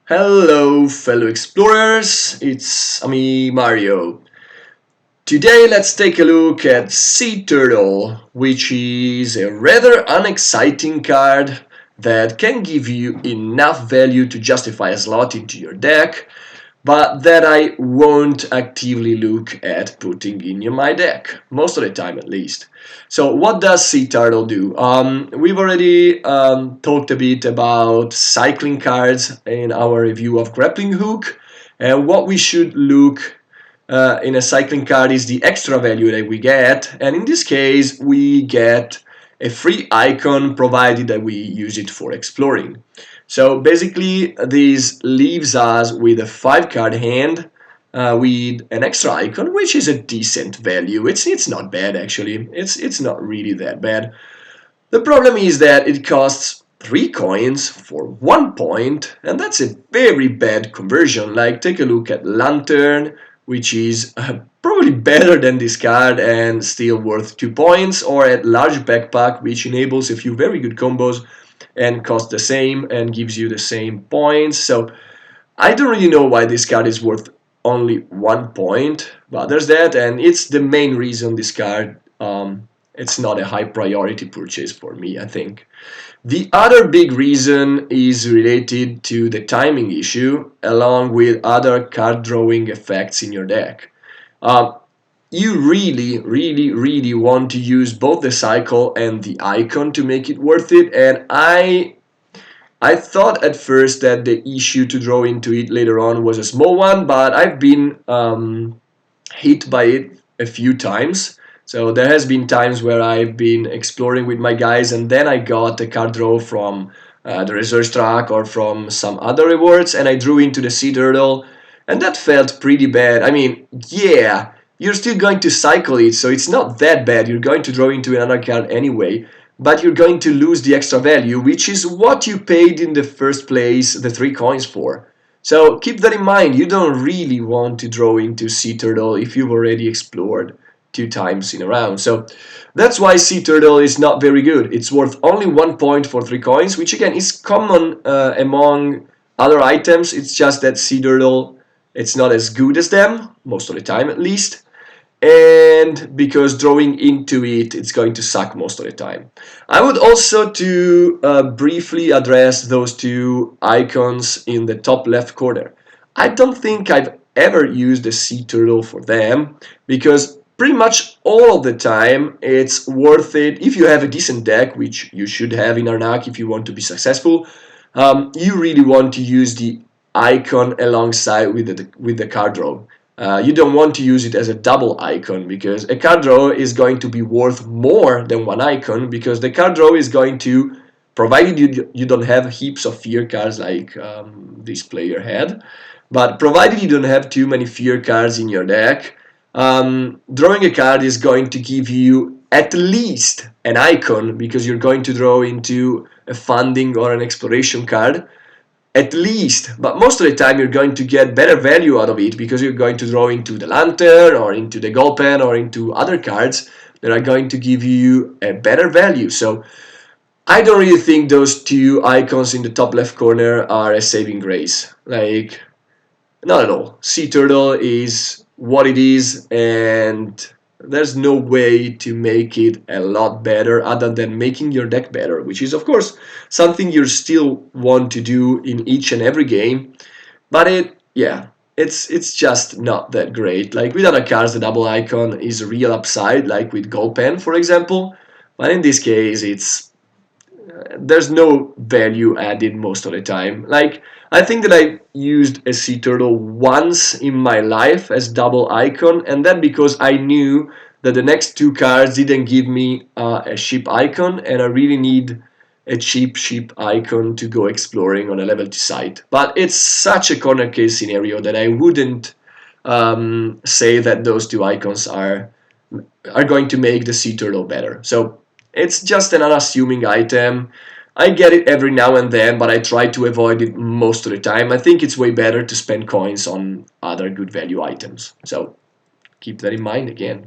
Hello, fellow explorers, it's me, Mario. Today, let's take a look at Sea Turtle, which is a rather unexciting card that can give you enough value to justify a slot into your deck, but that I won't actively look at putting in my deck, most of the time at least. So what does Sea Turtle do? We've already talked a bit about cycling cards in our review of Grappling Hook, and what we should look in a cycling card is the extra value that we get, and in this case we get a free icon provided that we use it for exploring. So basically, this leaves us with a 5 card hand with an extra icon, which is a decent value. It's not bad actually. It's not really that bad. The problem is that it costs 3 coins for 1 point, and that's a very bad conversion. Like, take a look at Lantern, which is probably better than this card and still worth 2 points, or at Large Backpack, which enables a few very good combos and costs the same and gives you the same points. So I don't really know why this card is worth only 1 point, but there's that, and it's the main reason this card it's not a high priority purchase for me, I think. The other big reason is related to the timing issue, along with other card drawing effects in your deck. Uh, you really want to use both the cycle and the icon to make it worth it, and I thought at first that the issue to draw into it later on was a small one, but I've been hit by it a few times. So there has been times where I've been exploring with my guys, and then I got a card draw from the research track or from some other rewards, and I drew into the Sea Turtle, and that felt pretty bad. I mean, yeah, you're still going to cycle it, so it's not that bad. You're going to draw into another card anyway, but you're going to lose the extra value, which is what you paid in the first place the 3 coins for. So keep that in mind. You don't really want to draw into Sea Turtle if you've already explored 2 times in a round. So that's why Sea Turtle is not very good. It's worth only 1 point for 3 coins, which again is common among other items. It's just that Sea Turtle, it's not as good as them, most of the time at least, and because drawing into it, it's going to suck most of the time. I would also to briefly address those two icons in the top left corner. I don't think I've ever used a Sea Turtle for them, because pretty much all of the time it's worth it if you have a decent deck, which you should have in Arnak if you want to be successful. You really want to use the icon alongside with the card draw. You don't want to use it as a double icon, because a card draw is going to be worth more than one icon, because the card draw is going to, provided you don't have heaps of fear cards like this player had, but provided you don't have too many fear cards in your deck, drawing a card is going to give you at least an icon, because you're going to draw into a funding or an exploration card, at least, but most of the time you're going to get better value out of it, because you're going to draw into the Lantern or into the Gulpen or into other cards that are going to give you a better value. So I don't really think those two icons in the top left corner are a saving grace. Like, not at all. Sea Turtle is what it is, and there's no way to make it a lot better other than making your deck better, which is, of course, something you still want to do in each and every game. But yeah, it's just not that great. Like with other cards, the double icon is a real upside, like with Gulpen, for example. But in this case, there's no value added most of the time. Like, I think that I used a Sea Turtle once in my life as double icon, and that because I knew that the next 2 cards didn't give me a ship icon, and I really need a cheap ship icon to go exploring on a level 2 site. But it's such a corner case scenario that I wouldn't say that those 2 icons are going to make the Sea Turtle better. So it's just an unassuming item. I get it every now and then, but I try to avoid it most of the time. I think it's way better to spend coins on other good value items. So keep that in mind again.